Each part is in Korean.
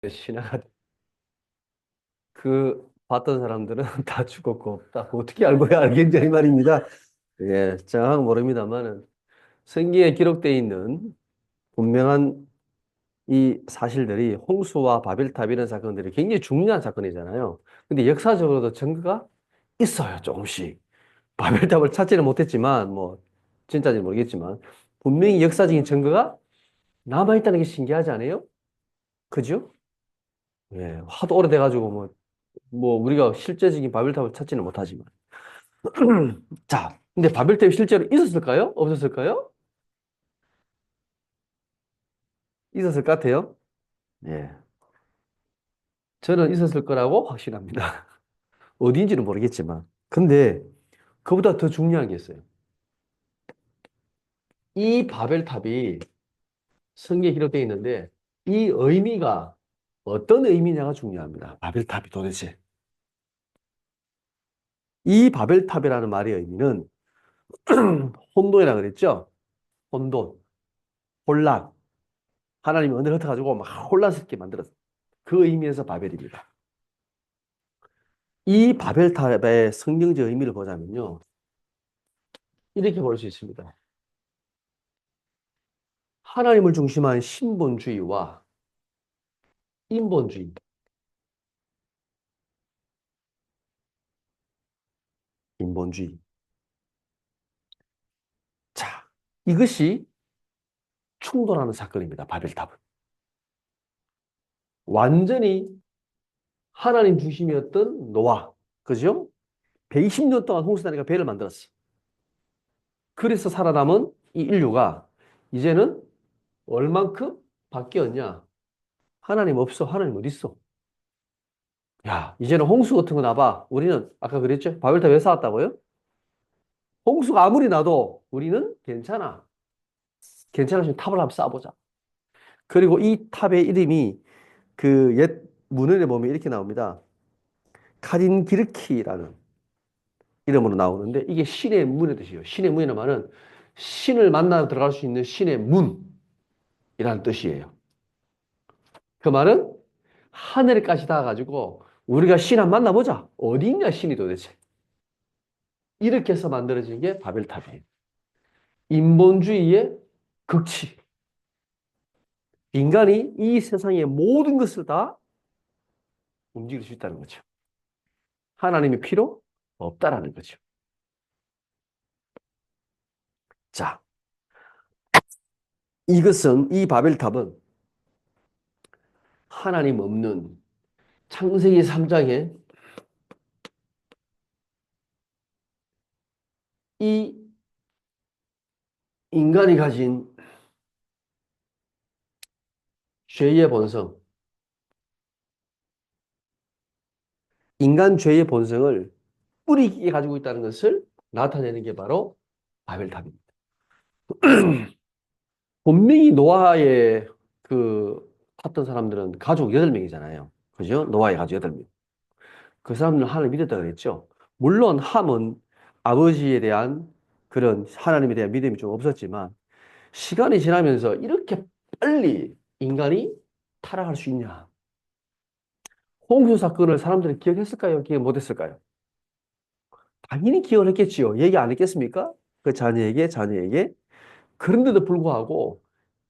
신화가 그 봤던 사람들은 다 죽었고 없다. 어떻게 알고야 굉장히 말입니다. 예, 정확 모릅니다만은 성경에 기록되어 있는 분명한 이 사실들이 홍수와 바벨탑 이런 사건들이 굉장히 중요한 사건이잖아요. 근데 역사적으로도 증거가 있어요, 조금씩. 바벨탑을 찾지는 못했지만 뭐 진짜인지 모르겠지만 분명히 역사적인 증거가 남아있다는 게 신기하지 않아요? 그죠? 예, 하도 오래돼가지고 뭐 우리가 실제적인 바벨탑을 찾지는 못하지만 자, 근데 바벨탑이 실제로 있었을까요? 없었을까요? 있었을 것 같아요. 예. 저는 있었을 거라고 확신합니다. 어디인지는 모르겠지만. 근데 그보다 더 중요한 게 있어요. 이 바벨탑이 성경에 기록되어 있는데 이 의미가 어떤 의미냐가 중요합니다. 바벨탑이 도대체. 이 바벨탑이라는 말의 의미는 혼돈이라 그랬죠? 혼돈, 혼란. 하나님이 은혜를 흩어가지고 막 혼란스럽게 만들었어요. 그 의미에서 바벨입니다. 이 바벨탑의 성경적 의미를 보자면요. 이렇게 볼 수 있습니다. 하나님을 중심한 신본주의와 인본주의, 인본주의. 자, 이것이 충돌하는 사건입니다. 바벨탑은. 완전히 하나님 중심이었던 노아. 그죠? 120년 동안 홍수다니까 배를 만들었어. 그래서 살아남은 이 인류가 이제는 얼만큼 바뀌었냐? 하나님 없어. 하나님 어디 있어? 야, 이제는 홍수 같은 거 나봐. 우리는 아까 그랬죠? 바벨탑 왜 쌓았다고요? 홍수가 아무리 나도 우리는 괜찮아. 괜찮으면 탑을 한번 쌓아보자. 그리고 이 탑의 이름이 그 옛 문헌에 보면 이렇게 나옵니다. 카딘 기르키라는 이름으로 나오는데 이게 신의 문의 뜻이에요. 신의 문이라는 말은 신을 만나 들어갈 수 있는 신의 문이라는 뜻이에요. 그 말은 하늘까지 닿아가지고 우리가 신 한번 만나보자. 어디 있냐 신이 도대체. 이렇게 해서 만들어진 게 바벨탑이에요. 인본주의의 극치. 인간이 이 세상의 모든 것을 다 움직일 수 있다는 거죠. 하나님이 필요 없다라는 거죠. 자, 이 바벨탑은 하나님 없는 창세기 3장에 이 인간이 가진 죄의 본성, 인간 죄의 본성을 뿌리 깊게 가지고 있다는 것을 나타내는 게 바로 바벨탑입니다. 분명히 노아의 그 탔던 사람들은 가족 8명이잖아요. 그죠? 노아의 가족 8명. 그 사람들은 하나님을 믿었다 그랬죠. 물론 함은 아버지에 대한 그런 하나님에 대한 믿음이 좀 없었지만 시간이 지나면서 이렇게 빨리 인간이 타락할 수 있냐? 홍수 사건을 사람들이 기억했을까요? 기억 못했을까요? 당연히 기억을 했겠지요. 얘기 안 했겠습니까? 그 자녀에게. 그런데도 불구하고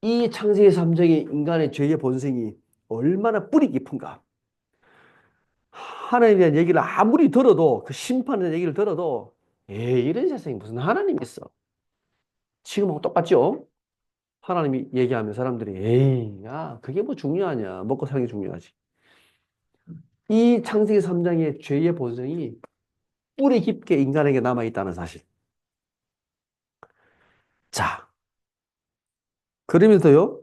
이 창세기 3장의 인간의 죄의 본성이 얼마나 뿌리 깊은가. 하나님에 대한 얘기를 아무리 들어도 그 심판에 대한 얘기를 들어도 에이 이런 세상에 무슨 하나님이 있어. 지금하고 똑같죠? 하나님이 얘기하면 사람들이 에이 야 그게 뭐 중요하냐. 먹고 사는 게 중요하지. 이 창세기 3장의 죄의 본성이 뿌리 깊게 인간에게 남아있다는 사실. 자, 그러면서요,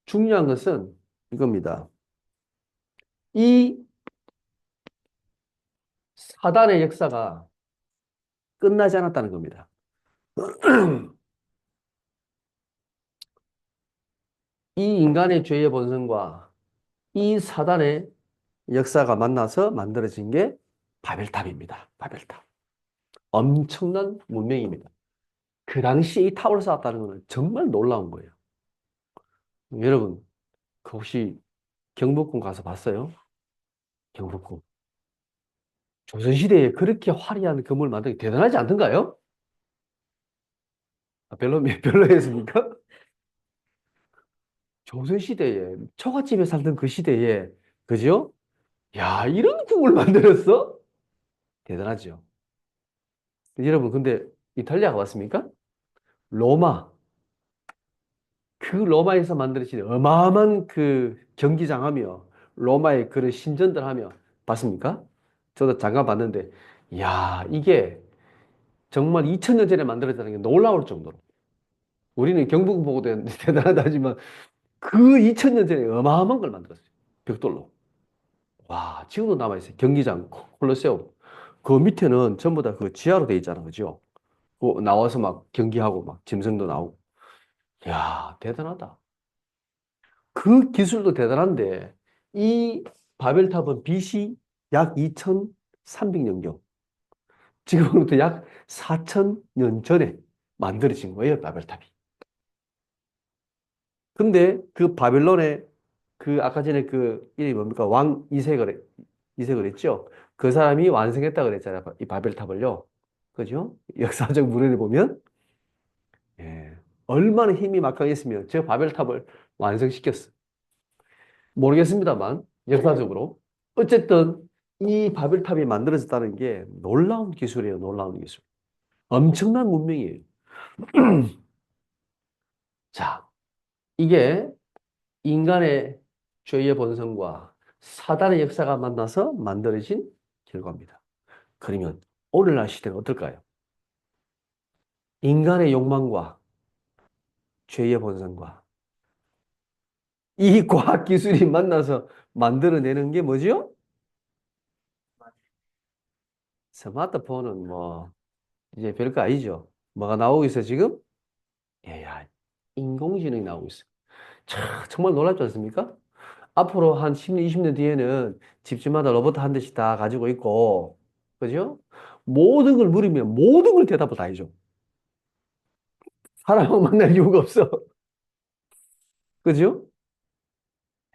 중요한 것은 이겁니다. 이 사단의 역사가 끝나지 않았다는 겁니다. 이 인간의 죄의 본성과 이 사단의 역사가 만나서 만들어진 게 바벨탑입니다. 바벨탑. 엄청난 문명입니다. 그 당시에 이 탑을 쌓았다는 것은 정말 놀라운 거예요. 여러분, 그 혹시 경복궁 가서 봤어요? 경복궁. 조선시대에 그렇게 화려한 건물 만들기 대단하지 않던가요? 아, 별로였습니까? 조선시대에, 처갓집에 살던 그 시대에, 그죠? 야, 이런 궁을 만들었어? 대단하죠. 여러분, 근데 이탈리아 가봤습니까? 로마. 그 로마에서 만들어진 어마어마한 그 경기장 하며, 로마의 그런 신전들 하며, 봤습니까? 저도 잠깐 봤는데, 야, 이게 정말 2000년 전에 만들어졌다는 게 놀라울 정도로. 우리는 경복궁 보고 대단하다 하지만 그 2000년 전에 어마어마한 걸 만들었어요. 벽돌로. 와, 지금도 남아있어요. 경기장, 콜로세움. 그 밑에는 전부 다 그 지하로 돼 있잖아. 그죠? 그 나와서 막 경기하고 막 짐승도 나오고. 야, 대단하다. 그 기술도 대단한데 이 바벨탑은 BC 약 2300년경. 지금부터 약 4000년 전에 만들어진 거예요, 바벨탑이. 근데 그 바벨론의 그 아까 전에 그 이름이 뭡니까? 왕 이색을 했죠. 그 사람이 완성했다 그랬잖아요. 이 바벨탑을요. 그죠? 역사적 문헌을 보면 예. 얼마나 힘이 막강했으면 저 바벨탑을 완성시켰어. 모르겠습니다만 역사적으로 어쨌든 이 바벨탑이 만들어졌다는 게 놀라운 기술이에요. 놀라운 기술. 엄청난 문명이에요. 자, 이게 인간의 죄의 본성과 사단의 역사가 만나서 만들어진 결과입니다. 그러면 오늘날 시대는 어떨까요? 인간의 욕망과 죄의 본성과 이 과학 기술이 만나서 만들어내는 게 뭐죠? 스마트폰은 뭐 이제 별거 아니죠. 뭐가 나오고 있어 지금? AI, 인공지능이 나오고 있어. 참, 정말 놀랍지 않습니까? 앞으로 한 10년, 20년 뒤에는 집집마다 로봇 한 대씩 다 가지고 있고, 그죠? 모든 걸 물으면 모든 걸 대답을 다 해줘. 사람을 만날 이유가 없어. 그죠?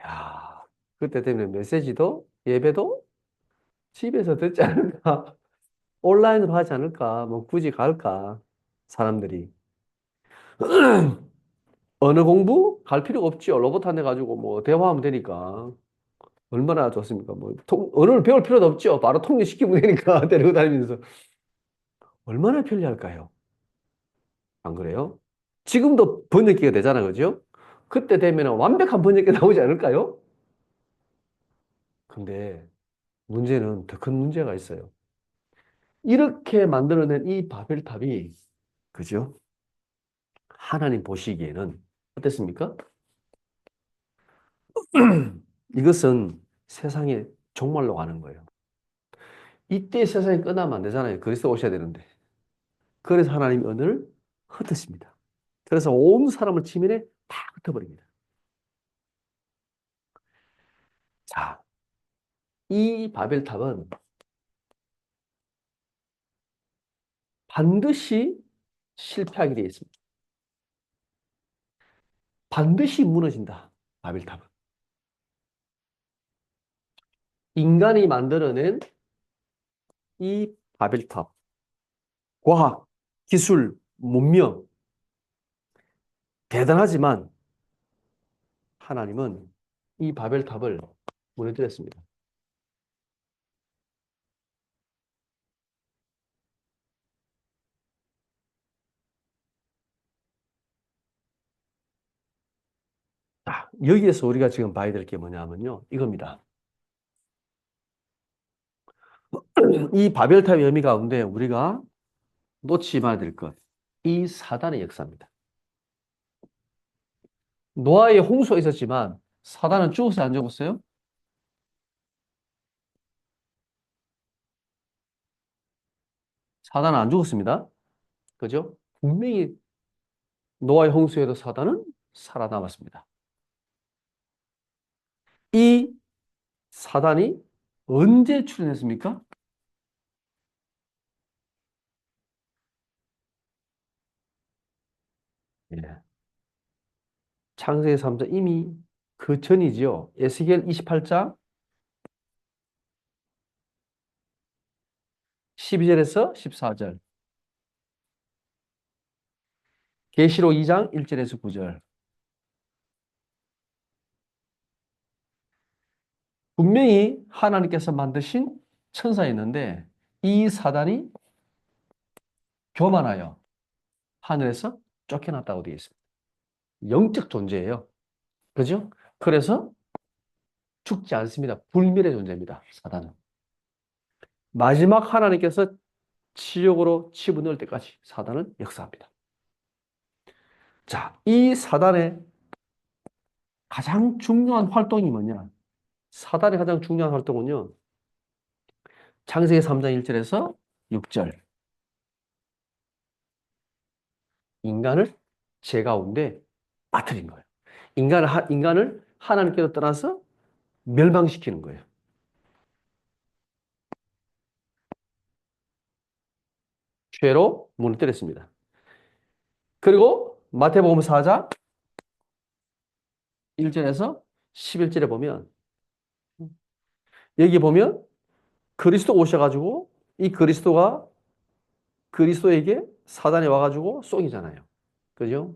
야, 그때 되면 메시지도 예배도 집에서 듣지 않을까? 온라인으로 하지 않을까? 뭐 굳이 갈까? 사람들이. 언어 공부? 갈 필요가 없지요. 로봇 한 대 가지고 뭐 대화하면 되니까. 얼마나 좋습니까? 뭐 언어를 배울 필요도 없죠. 바로 통역시키면 되니까 데리고 다니면서. 얼마나 편리할까요? 안 그래요? 지금도 번역기가 되잖아, 그죠? 그때 되면 완벽한 번역기 나오지 않을까요? 근데 문제는 더 큰 문제가 있어요. 이렇게 만들어낸 이 바벨탑이, 그죠? 하나님 보시기에는 어땠습니까? 이것은 세상의 종말로 가는 거예요. 이때 세상이 끝나면 안 되잖아요. 그리스도 오셔야 되는데. 그래서 하나님이 언을 흩으십니다. 그래서 온 사람을 지면에 다 흩어버립니다. 자, 이 바벨탑은 반드시 실패하게 되어 있습니다. 반드시 무너진다. 바벨탑은. 인간이 만들어낸 이 바벨탑. 과학, 기술, 문명. 대단하지만 하나님은 이 바벨탑을 무너뜨렸습니다. 자, 여기에서 우리가 지금 봐야 될 게 뭐냐면요. 이겁니다. 이 바벨탑의 의미 가운데 우리가 놓치지 말아야 될 것. 이 사단의 역사입니다. 노아의 홍수가 있었지만 사단은 죽었어요, 안 죽었어요? 사단은 안 죽었습니다. 그죠? 분명히 노아의 홍수에도 사단은 살아남았습니다. 이 사단이 언제 출현했습니까? 예. 창세기 3장 이미 그 전이지요. 에스겔 28장 12절에서 14절, 계시록 2장 1절에서 9절. 분명히 하나님께서 만드신 천사였는데 이 사단이 교만하여 하늘에서 쫓겨났다고 되어 있습니다. 영적 존재예요. 그죠? 그래서 죽지 않습니다. 불멸의 존재입니다. 사단은. 마지막 하나님께서 지옥으로 집어넣을 때까지 사단은 역사합니다. 자, 이 사단의 가장 중요한 활동이 뭐냐? 사단의 가장 중요한 활동은요. 창세기 3장 1절에서 6절. 인간을 죄 가운데 빠뜨린 거예요. 인간을 하나님께로 떠나서 멸망시키는 거예요. 죄로 무너뜨렸습니다. 그리고 마태복음 4장 1절에서 11절에 보면 여기 보면 그리스도 오셔가지고 이 그리스도가 그리스도에게 사단이 와가지고 쏘이잖아요. 그죠?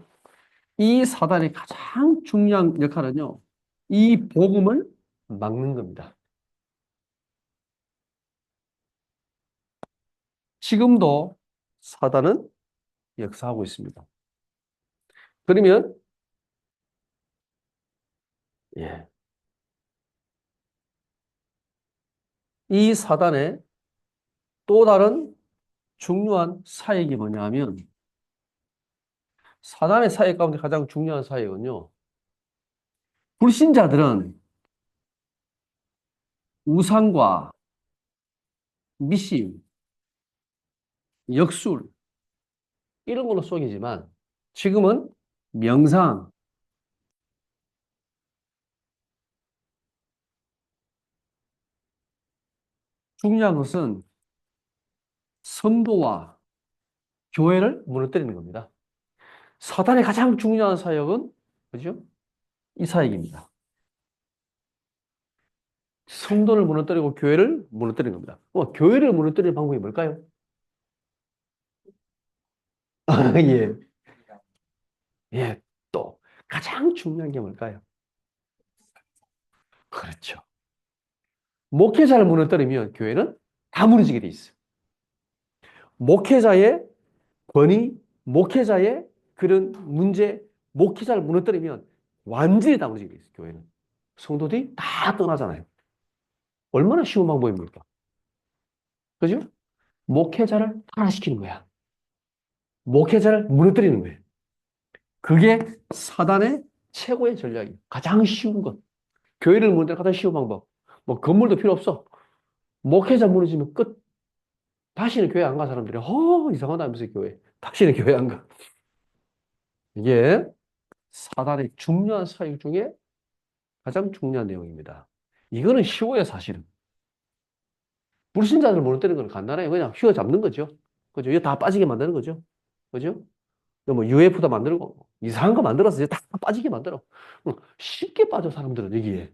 이 사단의 가장 중요한 역할은요. 이 복음을 막는 겁니다. 지금도 사단은 역사하고 있습니다. 그러면 예. 이 사단의 또 다른 중요한 사역이 뭐냐 하면 사단의 사역 가운데 가장 중요한 사역은요. 불신자들은 우상과 미신, 역술 이런 걸로 속이지만 지금은 명상, 중요한 것은 성도와 교회를 무너뜨리는 겁니다. 사단의 가장 중요한 사역은 그죠? 이 사역입니다. 성도를 무너뜨리고 교회를 무너뜨리는 겁니다. 교회를 무너뜨리는 방법이 뭘까요? 예. 예. 또 가장 중요한 게 뭘까요? 그렇죠. 목회자를 무너뜨리면 교회는 다 무너지게 돼 있어요. 목회자의 권위, 목회자의 그런 문제, 목회자를 무너뜨리면 완전히 다 무너지게 돼 있어요. 교회는. 성도들이 다 떠나잖아요. 얼마나 쉬운 방법입니까? 그죠? 목회자를 타락시키는 거야. 목회자를 무너뜨리는 거예요. 그게 사단의 최고의 전략이에요. 가장 쉬운 것. 교회를 무너뜨리는 가장 쉬운 방법. 뭐 건물도 필요 없어. 목회자 무너지면 끝. 다시는 교회 안 가 사람들이 이상하다 하면서 교회. 다시는 교회 안 가. 이게 사단의 중요한 사역 중에 가장 중요한 내용입니다. 이거는 쉬워요, 사실은. 불신자들 무너뜨리는 건 간단해요. 그냥 휘어잡는 거죠. 그죠? 이거 다 빠지게 만드는 거죠. 그죠? 뭐 UF도 만들고 이상한 거 만들어서 이제 다 빠지게 만들어. 쉽게 빠져 사람들은 여기에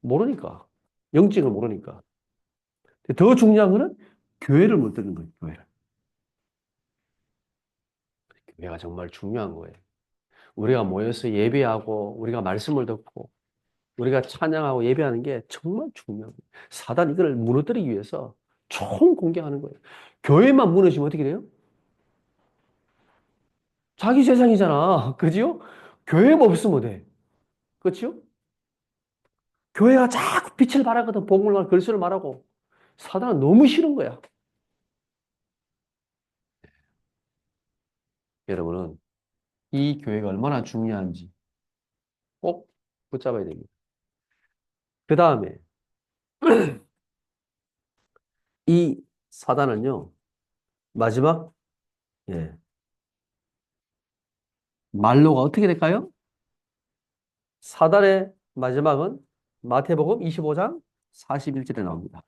모르니까 영적을 모르니까. 더 중요한 거는 교회를 무너뜨리는 거예요. 교회를. 교회가 정말 중요한 거예요. 우리가 모여서 예배하고 우리가 말씀을 듣고 우리가 찬양하고 예배하는 게 정말 중요해요. 사단 이걸 무너뜨리기 위해서 총 공격하는 거예요. 교회만 무너지면 어떻게 돼요? 자기 세상이잖아. 그지요? 교회가 없으면 돼. 그렇죠? 교회가 자꾸 빛을 발하거든. 복음을 말하고 글쓰를 말하고. 사단은 너무 싫은 거야. 여러분은 이 교회가 얼마나 중요한지 꼭 붙잡아야 됩니다. 그 다음에 이 사단은요. 마지막 예, 말로가 어떻게 될까요? 사단의 마지막은 마태복음 25장 41절에 나옵니다.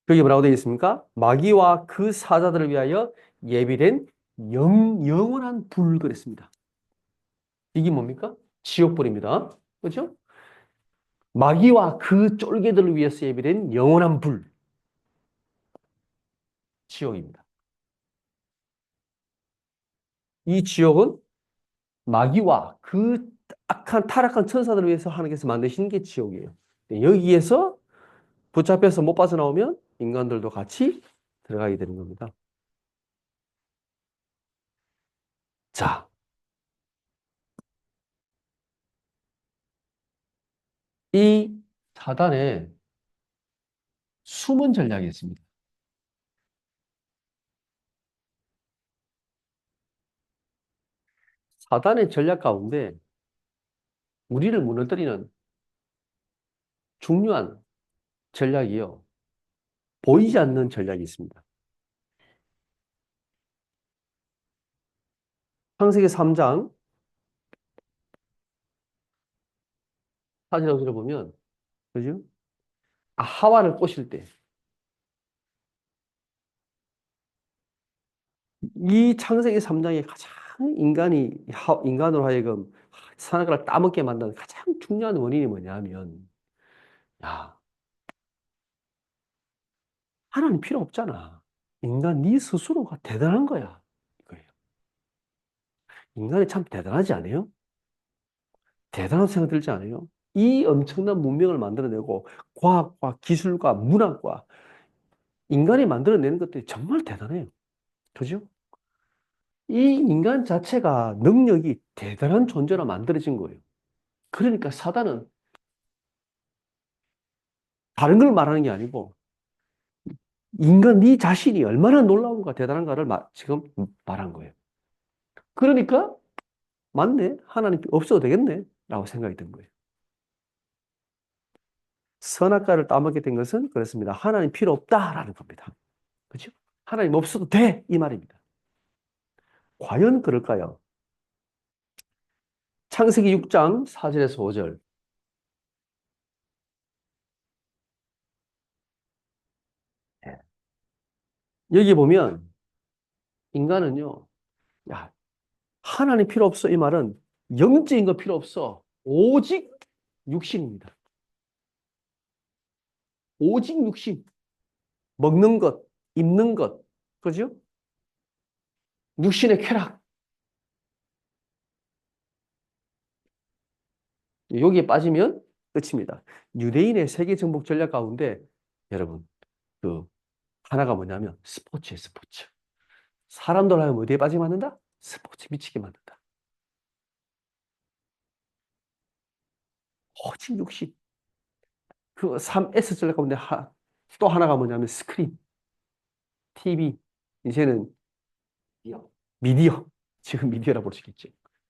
거기 뭐라고 되어 있습니까? 마귀와 그 사자들을 위하여 예비된 영원한 불 그랬습니다. 이게 뭡니까? 지옥불입니다. 그렇죠? 마귀와 그 쫄개들을 위해서 예비된 영원한 불, 지옥입니다. 이 지옥은 마귀와 그 악한 타락한 천사들을 위해서 하나님께서 만드신 게 지옥이에요. 네, 여기에서 붙잡혀서 못 빠져나오면 인간들도 같이 들어가게 되는 겁니다. 자, 이 사단의 숨은 전략이 있습니다. 사단의 전략 가운데 우리를 무너뜨리는 중요한 전략이요. 보이지 않는 전략이 있습니다. 창세기 3장 사진을 보면, 그죠? 하와를 꼬실 때, 이 창세기 3장에 가장 인간으로 하여금 선악과를 따먹게 만드는 가장 중요한 원인이 뭐냐면, 야, 하나님 필요 없잖아. 인간 네 스스로가 대단한 거야. 이거예요. 인간이 참 대단하지 않아요? 대단한 생각 들지 않아요? 이 엄청난 문명을 만들어내고 과학과 기술과 문학과 인간이 만들어내는 것들이 정말 대단해요. 그죠? 이 인간 자체가 능력이 대단한 존재로 만들어진 거예요. 그러니까 사단은 다른 걸 말하는 게 아니고 인간 네 자신이 얼마나 놀라운가 대단한가를 지금 말한 거예요. 그러니까 맞네. 하나님 없어도 되겠네. 라고 생각이 든 거예요. 선악과를 따먹게 된 것은 그렇습니다. 하나님 필요 없다라는 겁니다. 그렇죠? 하나님 없어도 돼. 이 말입니다. 과연 그럴까요? 창세기 6장 4절에서 5절. 여기 보면 인간은요. 야, 하나님 필요 없어. 이 말은 영적인 거 필요 없어. 오직 육신입니다. 오직 육신. 먹는 것, 입는 것. 그죠? 육신의 쾌락. 여기에 빠지면 끝입니다. 유대인의 세계 정복 전략 가운데 여러분, 그 하나가 뭐냐면 스포츠예요, 스포츠. 사람들 하면 어디에 빠지게 만든다? 스포츠 미치게 만든다. 오직 육신. 그 3S 전략 가운데 또 하나가 뭐냐면 스크린, TV. 이제는 미디어. 지금 미디어라 볼 수 있겠죠.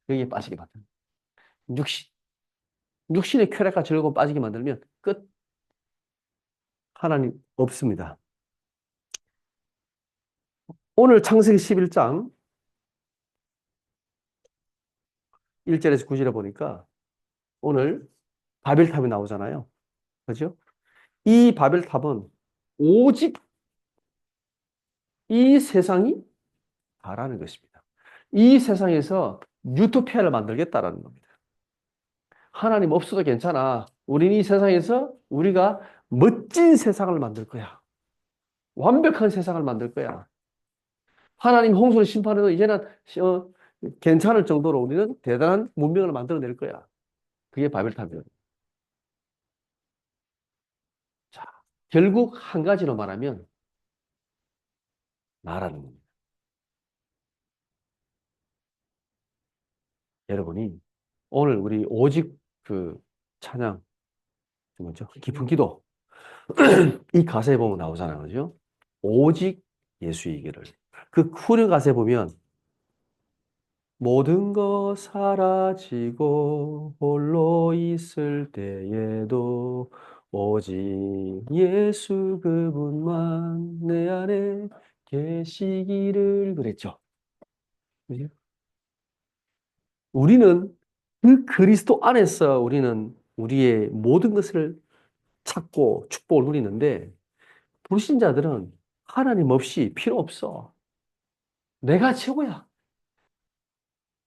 여기에 빠지게 만든다. 육신. 육신의 쾌락과 즐거움 빠지게 만들면 끝. 하나님 없습니다. 오늘 창세기 11장 1절에서 9절에 보니까 오늘 바벨탑이 나오잖아요. 그죠? 이 바벨탑은 오직 이 세상이 바라는 것입니다. 이 세상에서 유토피아를 만들겠다라는 겁니다. 하나님 없어도 괜찮아. 우린 이 세상에서 우리가 멋진 세상을 만들 거야. 완벽한 세상을 만들 거야. 하나님 홍수를 심판해도 이제는 어, 괜찮을 정도로 우리는 대단한 문명을 만들어낼 거야. 그게 바벨탑이에요. 자, 결국 한 가지로 말하면 나라는 겁니다. 여러분이 오늘 우리 오직 그 찬양, 뭐죠? 깊은 기도. 이 가사에 보면 나오잖아요. 그죠? 오직 예수의 길을. 그 후렴 가사에 보면 모든 것 사라지고 홀로 있을 때에도 오직 예수 그분만 내 안에 계시기를 그랬죠. 그죠? 우리는 그 그리스도 안에서 우리는 우리의 모든 것을 찾고 축복을 누리는데 불신자들은 하나님 없이 필요 없어. 내가 최고야.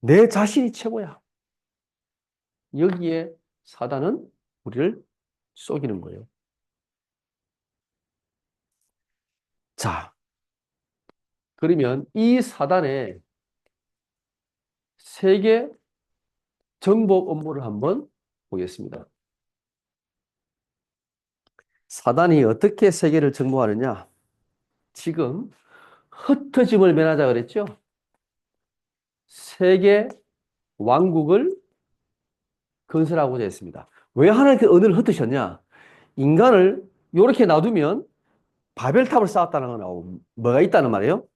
내 자신이 최고야. 여기에 사단은 우리를 속이는 거예요. 자, 그러면 이 사단의 세계 정복 업무를 한번 보겠습니다. 사단이 어떻게 세계를 정복하느냐? 지금 흩어짐을 면하자 그랬죠? 세계 왕국을 건설하고자 했습니다. 왜 하나님께 언어를 흩으셨냐? 인간을 이렇게 놔두면 바벨탑을 쌓았다는 건 뭐가 있다는 말이에요?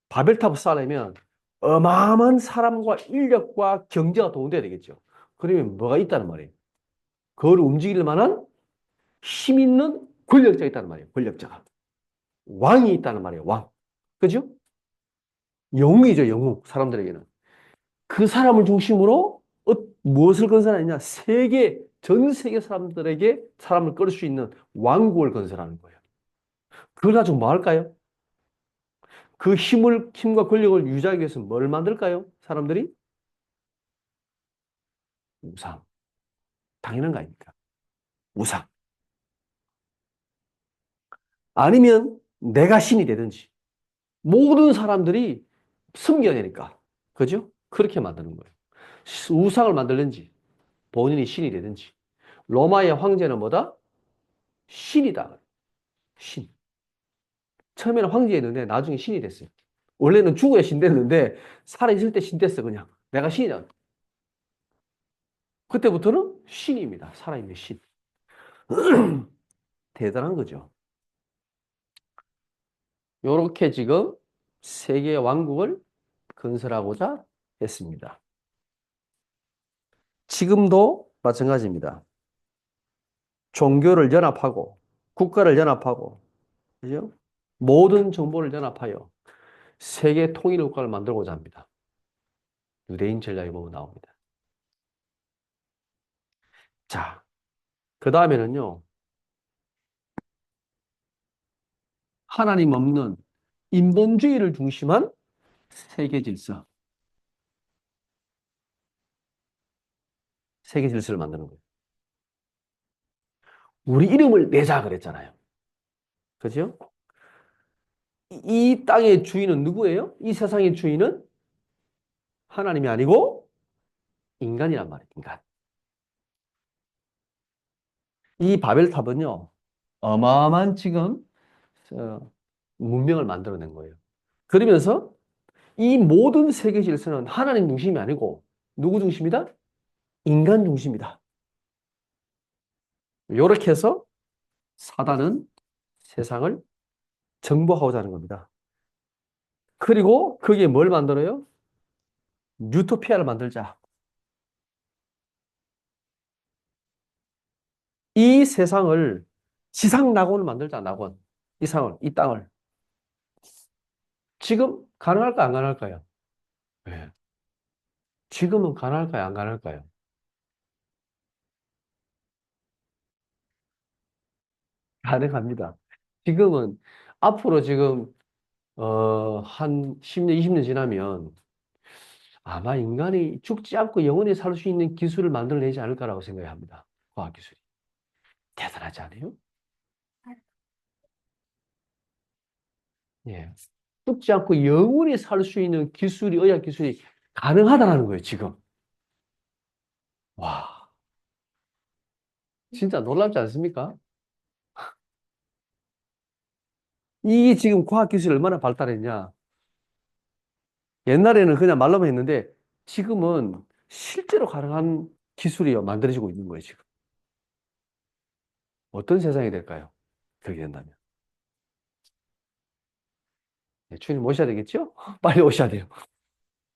바벨탑을 쌓으려면 어마어마한 사람과 인력과 경제가 동원돼야 되겠죠. 그러면 뭐가 있다는 말이에요? 그걸 움직일 만한 힘 있는 권력자가 있다는 말이에요. 권력자가. 왕이 있다는 말이에요. 왕. 그죠? 영웅이죠. 영웅. 사람들에게는. 그 사람을 중심으로 무엇을 건설하느냐? 전 세계 사람들에게 사람을 끌 수 있는 왕국을 건설하는 거예요. 그걸 가지고 뭐 할까요? 그 힘과 권력을 유지하기 위해서 뭘 만들까요? 사람들이? 우상. 당연한 거 아닙니까? 우상. 아니면 내가 신이 되든지. 모든 사람들이 숨겨야 되니까. 그죠? 그렇게 만드는 거예요. 우상을 만들든지, 본인이 신이 되든지. 로마의 황제는 뭐다? 신이다. 신. 처음에는 황제였는데 나중에 신이 됐어요. 원래는 죽어야 신 됐는데 살아있을 때 신 됐어, 그냥. 내가 신이다. 그때부터는 신입니다. 살아있는 신. 대단한 거죠. 요렇게 지금 세계 왕국을 건설하고자 했습니다. 지금도 마찬가지입니다. 종교를 연합하고 국가를 연합하고 그죠? 모든 정보를 연합하여 세계 통일 국가를 만들고자 합니다. 유대인 전략이 보면 나옵니다. 자, 그 다음에는요. 하나님 없는 인본주의를 중심한 세계 질서, 세계 질서를 만드는 거예요. 우리 이름을 내자 그랬잖아요. 그죠? 이 땅의 주인은 누구예요? 이 세상의 주인은 하나님이 아니고 인간이란 말이에요. 인간. 이 바벨탑은요, 어마어마한 지금 문명을 만들어낸 거예요. 그러면서 이 모든 세계 질서는 하나님 중심이 아니고 누구 중심이다? 인간 중심이다. 이렇게 해서 사단은 세상을 정복하고자 하는 겁니다. 그리고 거기에 뭘 만들어요? 유토피아를 만들자. 이 세상을 지상 낙원을 만들자, 낙원. 이 땅을. 지금 가능할까요, 안 가능할까요? 네. 지금은 가능할까요, 안 가능할까요? 가능합니다. 지금은 앞으로 지금 한 10년, 20년 지나면 아마 인간이 죽지 않고 영원히 살 수 있는 기술을 만들어내지 않을까라고 생각합니다. 과학기술이. 대단하지 않아요? 예. 죽지 않고 영원히 살 수 있는 기술이, 의학 기술이 가능하다는 거예요, 지금. 와, 진짜 놀랍지 않습니까? 이게 지금 과학기술이 얼마나 발달했냐. 옛날에는 그냥 말로만 했는데 지금은 실제로 가능한 기술이 만들어지고 있는 거예요, 지금. 어떤 세상이 될까요? 그렇게 된다면. 네, 주님 오셔야 되겠죠? 빨리 오셔야 돼요.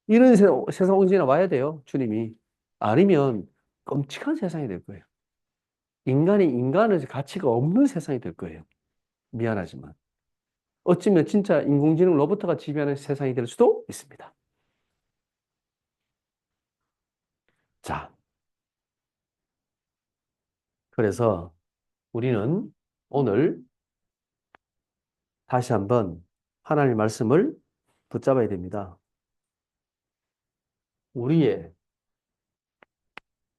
이런 세상 언제나 와야 돼요, 주님이. 아니면 끔찍한 세상이 될 거예요. 인간이 인간의 가치가 없는 세상이 될 거예요. 미안하지만. 어쩌면 진짜 인공지능 로봇가 지배하는 세상이 될 수도 있습니다. 자, 그래서 우리는 오늘 다시 한번 하나님의 말씀을 붙잡아야 됩니다. 우리의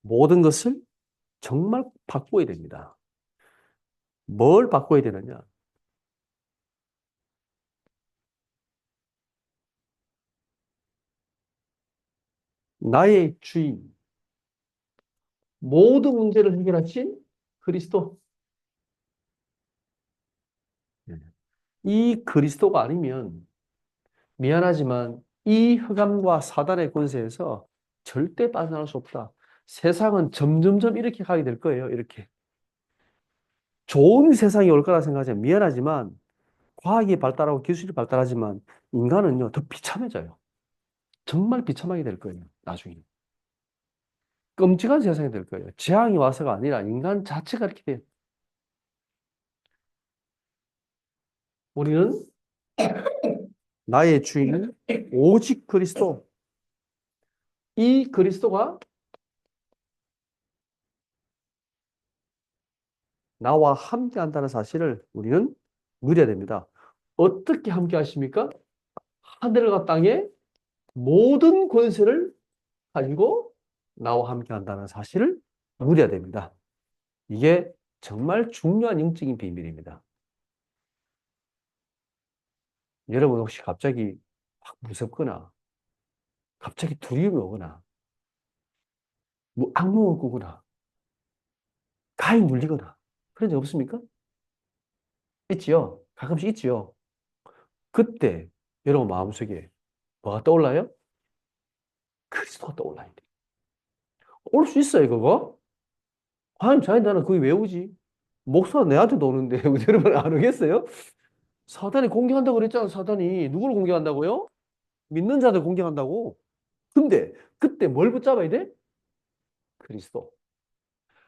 모든 것을 정말 바꿔야 됩니다. 뭘 바꿔야 되느냐? 나의 주인, 모든 문제를 해결하신 그리스도. 네. 이 그리스도가 아니면 미안하지만 이 흑암과 사단의 권세에서 절대 빠져나올 수 없다. 세상은 점점점 이렇게 가게 될 거예요. 이렇게. 좋은 세상이 올 거라 생각하지만 미안하지만 과학이 발달하고 기술이 발달하지만 인간은요, 더 비참해져요. 정말 비참하게 될 거예요. 나중에. 끔찍한 세상이 될 거예요. 재앙이 와서가 아니라 인간 자체가 이렇게 돼요. 우리는 나의 주인은 오직 그리스도. 이 그리스도가 나와 함께 한다는 사실을 우리는 누려야 됩니다. 어떻게 함께 하십니까? 하늘과 땅의 모든 권세를 가지고 나와 함께 한다는 사실을 누려야 됩니다. 이게 정말 중요한 영적인 비밀입니다. 여러분 혹시 갑자기 확 무섭거나 갑자기 두려움이 오거나 뭐 악몽을 꾸거나 가히 눌리거나 그런 적 없습니까? 있지요. 가끔씩 있지요. 그때 여러분 마음속에 뭐가 떠올라요? 그리스도가 떠올라야 돼. 올 수 있어요, 그거? 하나님 자연 나는 그게 왜 오지? 목사가 내한테도 오는데 여러분 안 오겠어요? 사단이 공격한다고 그랬잖아, 사단이. 누구를 공격한다고요? 믿는 자들 공격한다고. 근데 그때 뭘 붙잡아야 돼? 그리스도.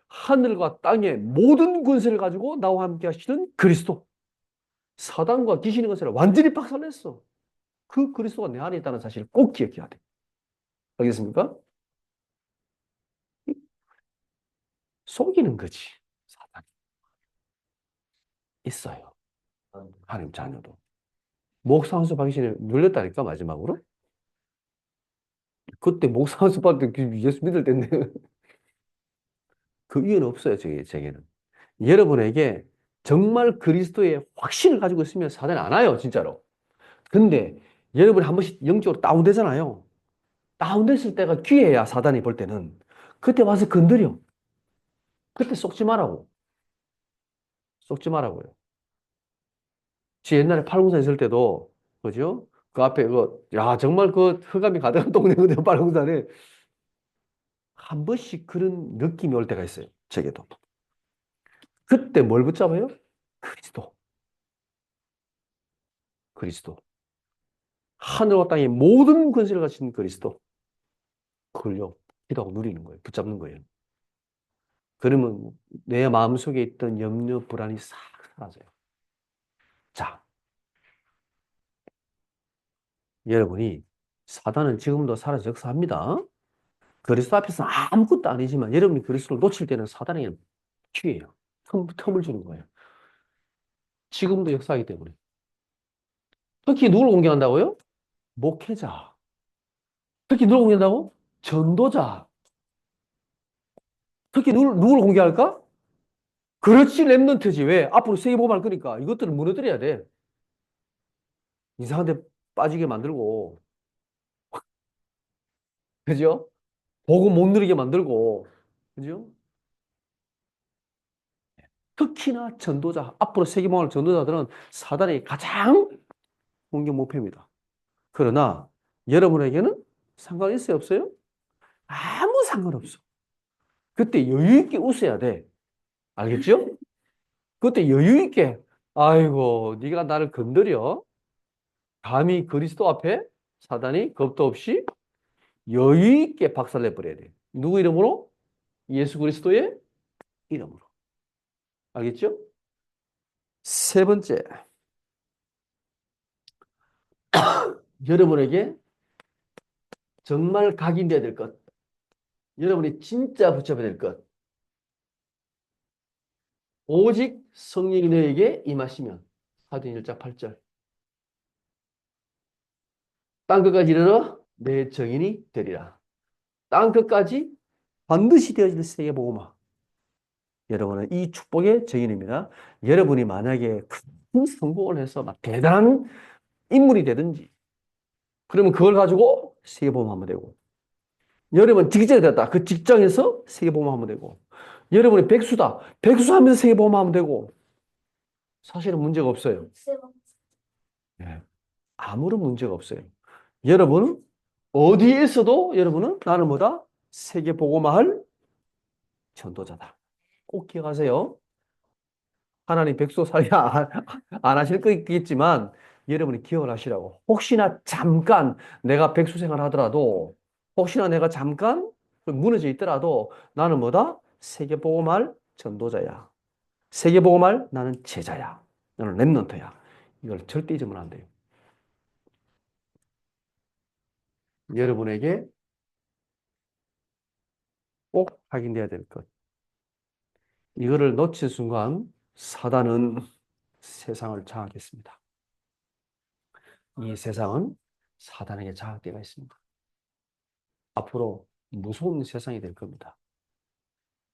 하늘과 땅의 모든 권세를 가지고 나와 함께 하시는 그리스도. 사단과 귀신의 권세를 완전히 박살냈어. 그 그리스도가 내 안에 있다는 사실을 꼭 기억해야 돼. 알겠습니까? 속이는 거지. 사단이 있어요. 하나님 자녀도. 목사 한수 받기 전에 눌렸다니까, 마지막으로. 그때 목사 한수 받을 때 예수 믿을 때인데 그 이유는 없어요, 제게는. 여러분에게 정말 그리스도의 확신을 가지고 있으면 사단이 안 와요, 진짜로. 근데 여러분이 한 번씩 영적으로 다운되잖아요. 다운됐을 때가 기회야, 사단이 볼 때는. 그때 와서 건드려. 그때 속지 말라고. 속지 말라고요. 지 옛날에 팔공산 있을 때도, 그죠? 그 앞에 야, 정말 그 흑암이 가득한 동네거든요, 팔공산에. 한 번씩 그런 느낌이 올 때가 있어요, 제게도. 그때 뭘 붙잡아요? 그리스도. 그리스도. 하늘과 땅의 모든 권세를 가진 그리스도. 그걸요, 기도하고 누리는 거예요. 붙잡는 거예요. 그러면 내 마음속에 있던 염려, 불안이 싹 사라져요. 자, 여러분이 사단은 지금도 살아서 역사합니다. 그리스도 앞에서는 아무것도 아니지만 여러분이 그리스도를 놓칠 때는 사단에게 기회예요. 틈을 주는 거예요. 지금도 역사하기 때문에. 특히 누굴 공격한다고요? 목회자. 특히 누굴 공격한다고? 전도자. 특히 누굴 공격할까? 그렇지, 랩런트지. 왜? 앞으로 세계복음할 거니까 이것들을 무너뜨려야 돼. 이상한 데 빠지게 만들고, 그죠? 복음 못 누리게 만들고, 그죠? 특히나 전도자, 앞으로 세계복음할 전도자들은 사단의 가장 공격 목표입니다. 그러나 여러분에게는 상관 있어요, 없어요? 아무 상관없어. 그때 여유 있게 웃어야 돼. 알겠죠? 그때 여유 있게, 아이고, 네가 나를 건드려? 감히 그리스도 앞에 사단이 겁도 없이 여유 있게 박살내 버려야 돼. 누구 이름으로? 예수 그리스도의 이름으로. 알겠죠? 세 번째, 여러분에게 정말 각인돼야 될 것. 여러분이 진짜 붙잡아야 될 것. 오직 성령이 너에게 임하시면. 사도행 1장 8절. 땅 끝까지 이르러 내 증인이 되리라. 땅 끝까지 반드시 되어질 세계복음화. 여러분은 이 축복의 증인입니다. 여러분이 만약에 큰 성공을 해서 막 대단한 인물이 되든지, 그러면 그걸 가지고 세계복음화하면 되고, 여러분 직장이 됐다. 그 직장에서 세계복음화하면 되고, 여러분이 백수다. 백수하면서 세계복음화하면 되고, 사실은 문제가 없어요. 예. 아무런 문제가 없어요. 여러분은 어디에서도 여러분은 나는 뭐다? 세계복음화할 전도자다. 꼭 기억하세요. 하나님 백수 살이 안 하실 거 있겠지만 여러분이 기억을 하시라고. 혹시나 잠깐 내가 백수 생활 하더라도 혹시나 내가 잠깐 무너져 있더라도 나는 뭐다? 세계복음할 전도자야. 세계복음할 나는 제자야. 나는 랩런트야. 이걸 절대 잊으면 안 돼요. 여러분에게 꼭 확인돼야 될 것. 이거를 놓친 순간 사단은 세상을 장악했습니다. 이 세상은 사단에게 장악되어 있습니다. 앞으로 무서운 세상이 될 겁니다.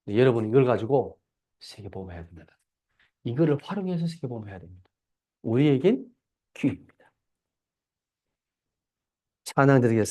여러분 이걸 가지고 세계보험해야 됩니다. 이거를 활용해서 세계보험해야 됩니다. 우리에겐 기회입니다. 찬양 드리겠습니다.